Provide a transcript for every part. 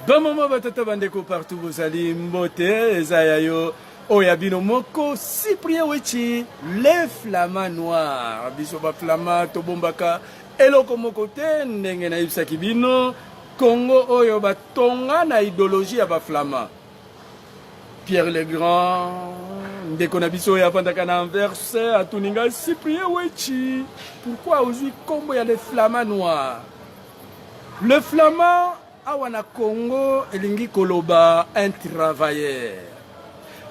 Bon moment batata bandeko partout vous allez mbote ezayayo oyabino moko Cyprien Wechi les flamants noirs biso ba flamant tobombaka eloko moko te ndenge na ibsaki bino Congo oyo batonga na idéologie ya ba flamant Pierre le Grand ndeko na biso ya pandaka na Anvers atuninga Cyprien Wechi pourquoi aujourd'hui kombo ya les flamants noirs le flamand awana Congo elingi koloba un travailleur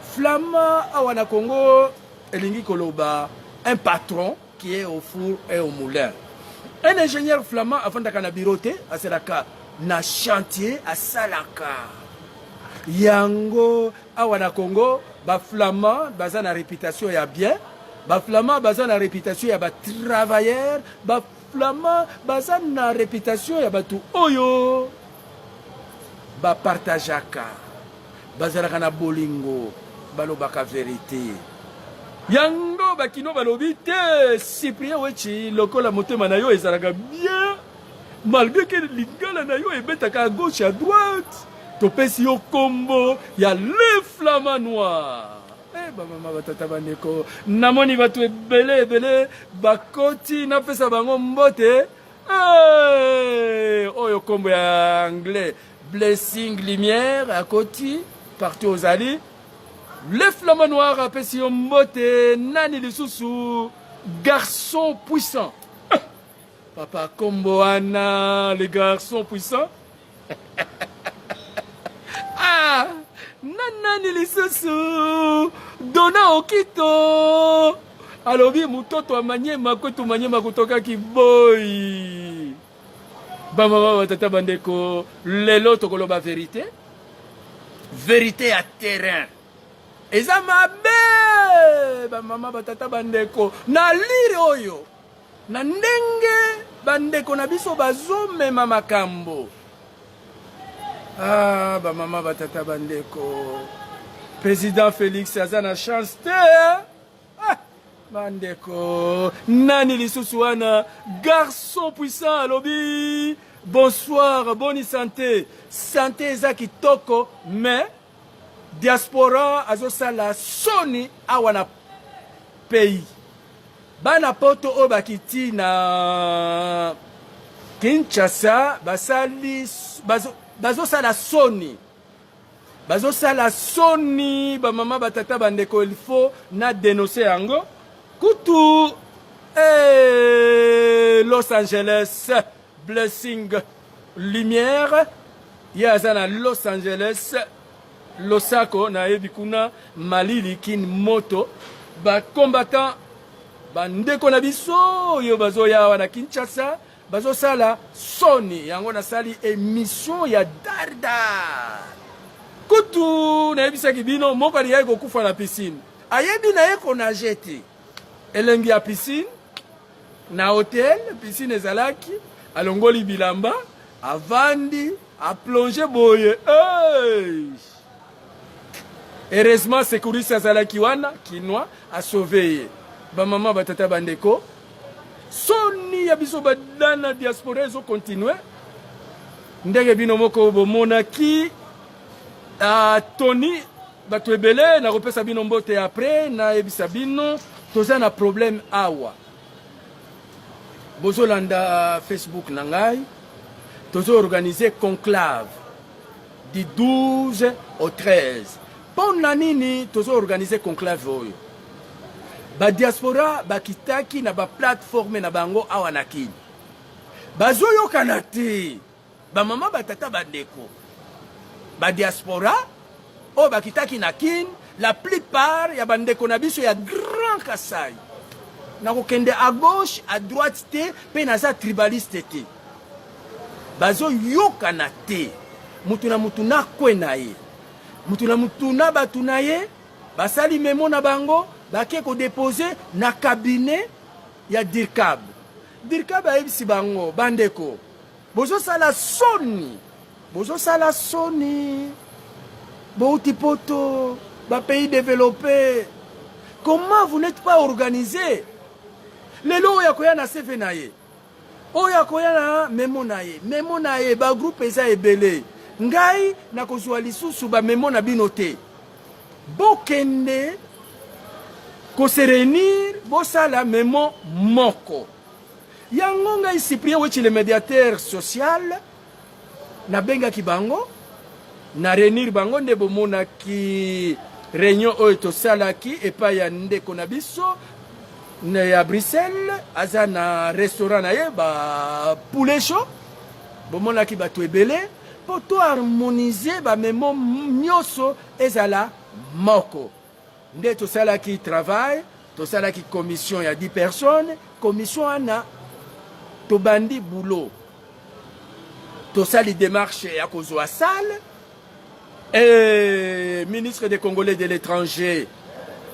flamand awana Congo elingi koloba un patron qui est au four et au moulin un ingénieur flamand afandaka na birote aselaka na chantier à salaka yango awana Congo ba flamand baza na réputation ya bien ba flamand baza na réputation ya ba travailleur ba flamand baza na réputation ya batu oyo ba partageaka bazalaka na bolingo balobaka vérité yango bakino balobi te Cyprien Wechi lokola motema na yo ezalaka bien malgré que lingala na yo ebetaka à gauche à droite topesi yo kombo ya les flamants noirs bamama batata bandeko namoni batu ebele bakoti napesa bango mbote oyo kombo ya anglais Blessing Lumière à côté, partout aux alliés. Les flamants noirs à Pession Mbote, Nani Lissousou, garçon puissant. Papa Komboana, les garçons puissants. Ah, Nani Lissousou, Dona Okito. Alors, bien, Moutoto a manié, Makoto manié, Makotoka qui boy. Bamama batata bandeko lelo tokoloba vérité vérité à terrain eza mabe bamama batata bandeko na lire oyo na ndenge bandeko na biso bazomema makambo bamama batata bandeko président Félix aza na chance te bandeko nani lisusu wana garçon puissant alobi bonsoir bonne santé santé eza kitoko mais diaspora azosala soni awa na pays bana poto oyo bakiti na Kinshasa basali bazosala soni bamama batata bandeko il faut na dénoncer yango Kutu Los Angeles Blessing Lumière Yazana Los Angeles Losako na ebikuna Malili kin moto ba combattant bandeko na biso yo bazoya wana Kinshasa bazosala soni yango na sali émission ya Darda Kutu na ebisaki bino moko ali yako kufa na piscine ayebi na yeko na jeti elengi ya piscine na hotel piscine ezalaki alongoli bilamba avandi a plonger boye heureusement sécurité azalaki wana kinwa a sauver bamama batata bandeko soni ya biso badana diaspora ezo continue ndenge bino moko bomonaki Tony bato ebele na kopesa bino mbote après na ebisa bino toza na problème awa bozolanda Facebook na ngai tozo organiser conclave du 12 au 13 pona nini tozo organiser conclave oyo ba diaspora bakitaki na ba plateforme na bango awa na kini bazoyokana te bamama batata bandeko ba diaspora o bakitaki na kin la plupart ya bandeko na biso ya Grand Kasai na kokende à gauche à droite te pe na za tribaliste te bazo yokana te mutu na mutu na kwena ye mutu na mutu na batu na ye basali memo na bango bake ko déposer na cabinet ya Dirkab ayebisi bango bandeko bozo sala soni Bouti poto, ba pays développé. Comment vous n'êtes pas organisé? Les lois yakoya na sevenaye. Oya koya na memonaye. Memonaye ba groupe eza ebele. ngai nakozwa lisusu ba memo na bino te bokende ko se réunir bosala memo moko yango ngai Cyprien Wetchi le médiateur social na benga ki bango na réunir bango nde bomona ki réunion oyo tosalaki epai ya ndeko na biso à Bruxelles, aza na restaurant na ye ba poulet chaud bomona ki bato ebele pour to harmoniser ba memo nyoso ezala moko nde tosalaki travail tosalaki commission ya 10 personnes commission ana tobandi boulot tosali démarche ya kozwa salle et ministre des Congolais de l'étranger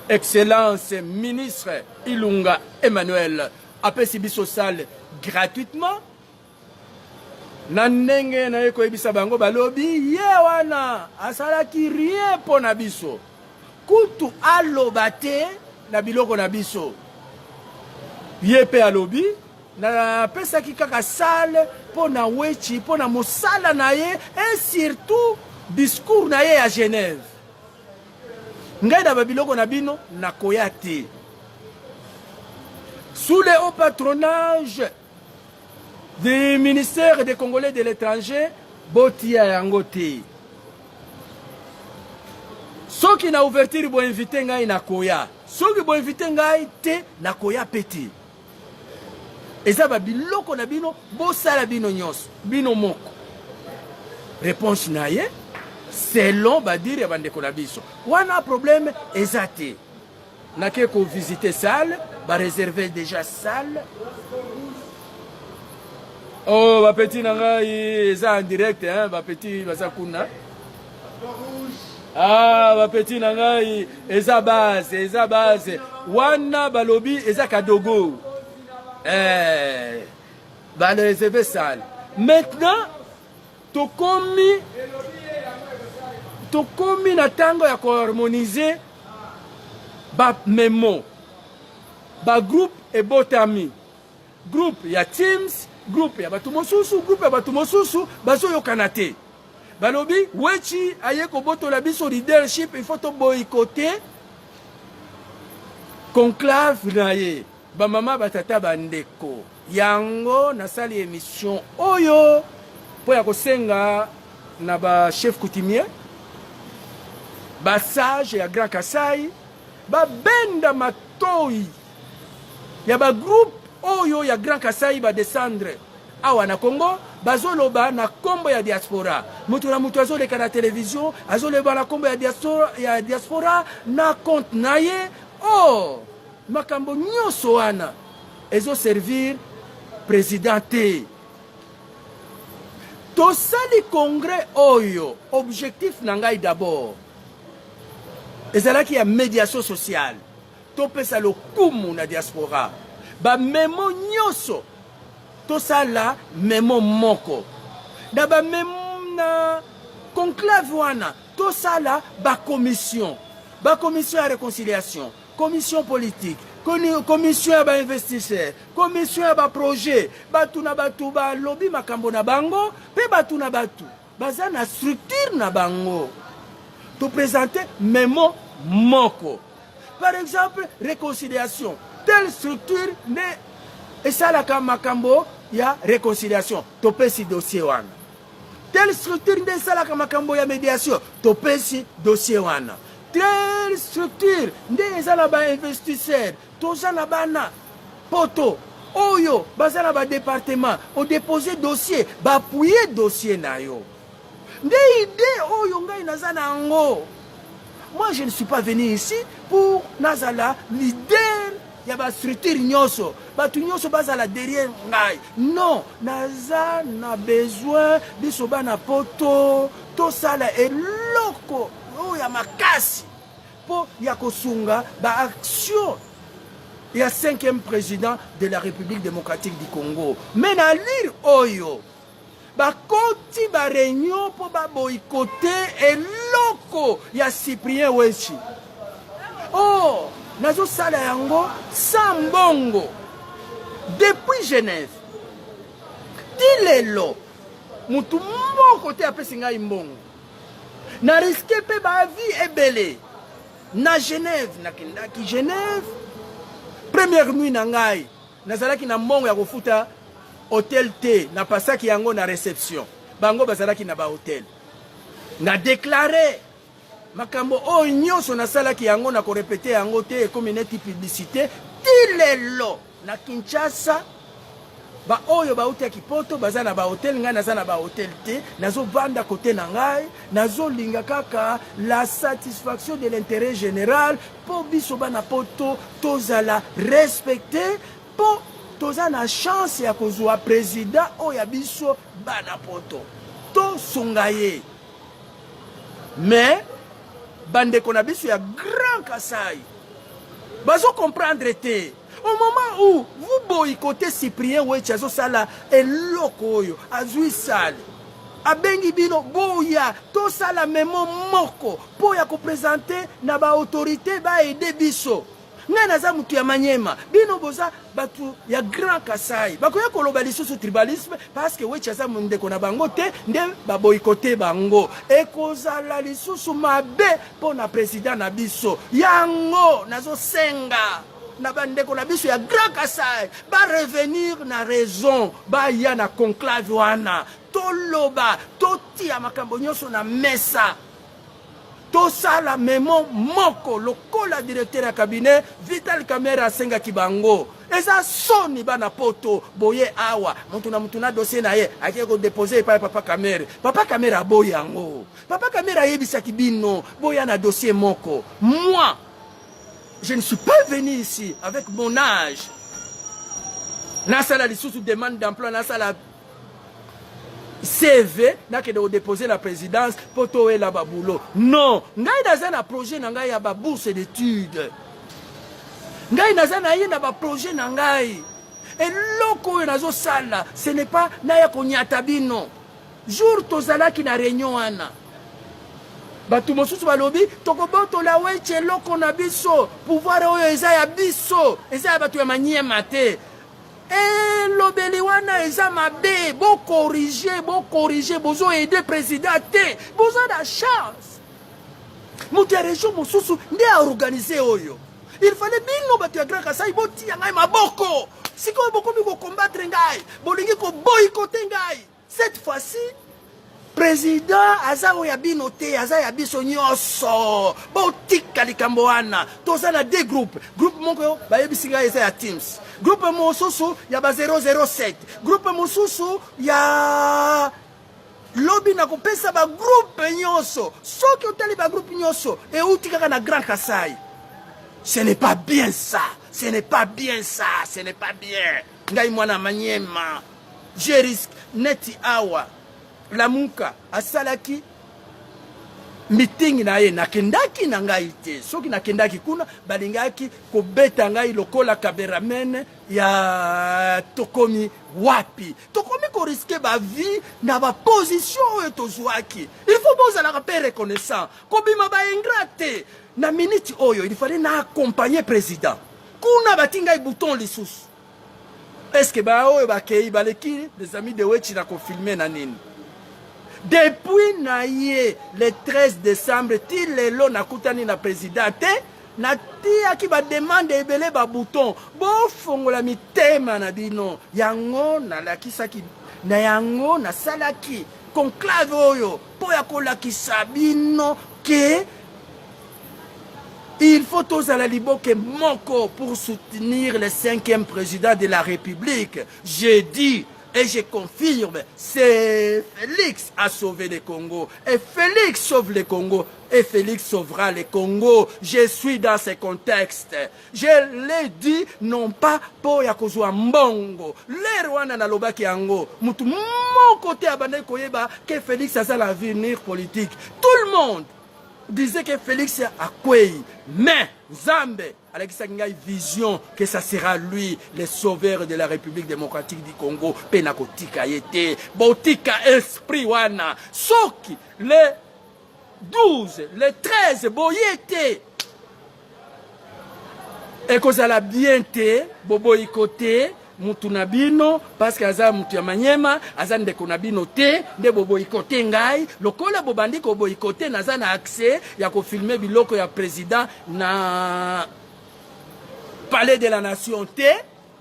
Excellence ministre Ilunga Emmanuel apesi biso salle gratuitement na ndenge na yeko ebisa bango balobi ye wana asalaki rien pona biso kutu aloba te na biloko na biso ye pe alobi na pesaki kaka salle pona Wetchi pona mosala na ye et surtout discours na ye à Genève ngai da babiloko na bino na koya te sous le haut patronage du ministère des Congolais de l'étranger botia yango te soki na ouverture bo invité ngai na koya soki bo invité ngai te na koya peti eza babiloko na bino bosala bino nyonso bino moko réponse na ye selon badire ya bandeko na biso wana problème eza te nake ko visiter salle ba réserver déjà salle oh ba petit na ngai eza en direct hein ba petit baza kuna ah ba petit na ngai eza base wana balobi eza kadogo ba réserver salle maintenant tokomi na tango ya koharmoniser ba memo ba groupe ebotami groupe ya Teams groupe ya bato mosusu bazoyokana te balobi Wetchi aye kobotola biso leadership il faut to boycotter conclave na ye bamama batata bandeko yango nasali émission oyo po ya kosenga na ba chef coutumier ba sage ya Grand Kasai ba benda matoi ya ba groupe oyo ya Grand Kasai ba descendre awa na Congo bazoloba na kombo ya diaspora mutu na mutu azoleka na télévision azoloba na kombo ya diaspora na compte na ye oh makambo nyonso wana ezo servir président te tosali congrès oyo objectif na ngai d'abord ezalaki ya médiation sociale topesa lokumu na diaspora ba memo nyonso tosala memo moko na ba memo na conclave wana tosala ba commission ya réconciliation commission politique commission ya ba investisseur commission ya ba projet batu na batu ba lobby makambo na bango pe batu na batu baza na structure na bango to présenter memo moko par exemple réconciliation telle structure ne esalaka makambo ya réconciliation topesi dossier wana telle structure nde esalaka makambo ya médiation topesi dossier wana telle structure nde ezala ba investisseur toza na bana poto oyo baza na ba département o déposer dossier ba appuyer dossier na yo nde idée oyo ngai naza na ngo. Moi je ne suis pas venu ici pour nazala leader ya ba structure nyonso batu nyonso bazala derrière ngai non naza na besoin biso bana poto tosala eloko oyo ya makasi po ya kosunga ba action ya 5e président de la République démocratique du Congo mais na lire oyo bakoti ba réunion po ba boycotter eloko ya Cyprien Wetchi oh nazo sala yango sans mbongo depuis Genève dilelo mutu moko te apesi ngai mbongo na riske pe ba vie ebele na Genève nakendaki Genève première nuit na ngai nazalaki na mbongo ya kofuta hôtel te na pasaki yango na réception bango bazalaki na ba hôtel na déclaré makambo o nyonso nasalaki yango na ko répéter yango te comme neti publicité tilelo na Kinshasa ba oyo ba uti ya kipoto baza na ba hôtel ngai naza na ba hôtel te nazo vanda côté na ngai nazo linga kaka la satisfaction de l'intérêt général po biso bana poto tozala respecter po toza na chance ya kozwa président oyo biso bana poto to songaye mais bandeko na biso ya Grand Kasai bazo comprendre te. Au moment où vous boycottez Cyprien Ouechazo Sala et Lokoyo, Azui Sale, Abengi Bino, Boya, tout ça la mémo moko, pour ya ko présenter na ba autorité ba aider biso. Ngana za mutu ya Manyema, bino boza batu ya Grand Kasai. Bako ya koloba lisusu tribalisme parce que Ouechazo mundeko na bango te nde ba boycotter bango. E kozala lisusu mabe pour na président na biso. Yango nazo senga. Na bandeko na biso ya Grand Kasai ba revenir na raison ba ya na conclave wana toloba totia makambo nyonso na mesa tosala memo moko lokola directeur ya cabinet Vital Kamerhe asenga kibango eza soni bana poto boye awa mutu na dossier na ye akiko ko déposer pa Papa Kamerhe aboyi yango Papa Kamerhe ayebisaki bino boya na dossier moko moi je ne suis pas venu ici avec mon âge. Nasala lisusu demande d'emploi, nasala CV, n'a que de déposer la présidence pour toer la baboulot. Non, ngai dans un projet nangai ya ba bourse d'études. Ngai dans un ba projet nangai. Et loko nazo sala, ce n'est pas na ya konyata bino. Jour tozala ki na réunion ana. Batu mosusu balobi tokoboto la weche loko na biso pouvoir oyo eza ya biso eza ya batu ya Manyema te e lobeli wana eza mabe bo corriger bozo aider président te bozo da chance mutu ya région mosusu nde a organiser oyo il fallait bino batu ya Grand Kasai boti ya ngai maboko sikoyo bokomi ko combattre ngai bolingi ko boycotter ngai cette fois-ci président aza oya bino te aza ya biso nyonso botika likambo wana toza na deux groupes groupe moko bayebisi ngai eza ya Teams groupe mosusu ya ba 007 groupe mosusu ya lobi na kopesa ba groupe nyonso soki otali ba groupe nyonso euti kaka na Grand Kasai. Ce n'est pas bien ça, ce n'est pas bien ça, ce n'est pas bien. Ngai mwana Manyema je risque neti awa Lamuka asalaki meeting na ye nakendaki na ngai te soki nakendaki kuna balingaki kobeta ngai lokola cameraman ya tokomi wapi tokomi ko risquer ba vie na ba position oyo tozwaki il faut bozala ka reconnaissant kobima ba ingrate na minute oyo il fallait na accompagner président kuna batinga bouton lisusu est-ce que ba oyo bakei baleki les amis de Wechi na ko filmer na nini. Depuis naye le 13 décembre, til lelo nakutani na président te, na tia ki ba demande ebele ba bouton, bo fongola mitema na bino, yango na lakisaki, na yango na salaki, conclave oyo, po ya kolakisa bino ke il faut tous à la liboke moko pour soutenir le 5e président de la République. J'ai dit et je confirme, c'est Félix a sauvé le Congo. Et Félix sauve le Congo. Et Félix sauvera le Congo. Je suis dans ce contexte. Je l'ai dit, non pas pour yakozwa mbongo. Le Rwanda na lobaki yango. Mutu mon côté abandé koyeba que Félix a l'avenir politique. Tout le monde disait que Félix a quoi. Mais Zambe avec sa vision que ça sera lui le sauveur de la République démocratique du Congo penakotika yete botika esprit wana soki le 12 le 13 boyete et kozala bien te boboyikote mutu na bino parce que aza mutu ya Manyema aza ndeko na bino te nde boboyikote ngai lokola bobandi ko boyikote naza na accès ya ko filmer biloko ya président na Palais de la Nation te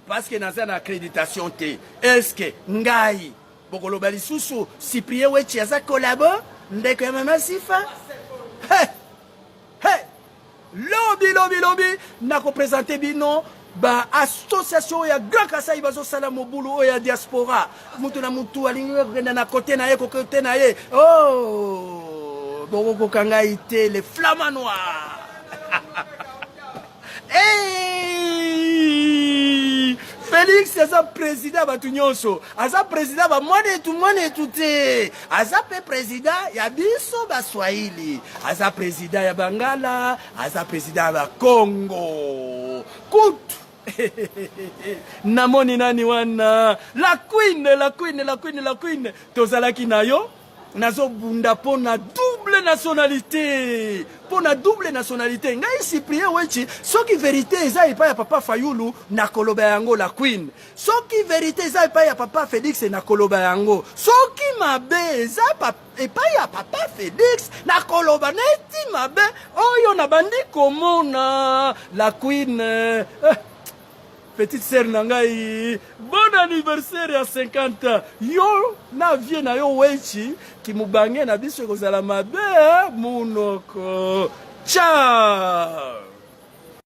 parce que naza na accréditation te. Est-ce que ngai bokoloba lisusu Cyprien Wechi aza kolabo ndeko ya Mama Sifa? Hey! Hey! Lobi na ko présenter bino ba association ya Grand Kasai bazo sala mobulu o ya diaspora mutu na mutu alingi kenda na côté na ye ko côté na ye oh boko kanga ite les flamants noirs. Hey! Félix aza président batu nyonso aza président ba mwane tout te aza pe président ya biso ba Swahili aza président ya Bangala aza président ya Congo kutu. Namoni nani wana la queen tozalaki na yo nazo bunda pona double nationalité ngai Cyprien Wechi soki vérité eza epai ya papa Fayulu na koloba yango la queen soki vérité eza epai ya papa Félix na koloba yango soki mabe eza epai ya papa Félix na koloba neti mabe oyo na bandi komona la queen. Petite sœur Nangai, bon anniversaire à 50 ans. Yo, na vie na yo Wechi, ki mubange na biso kozala mabe, munoko. Ciao!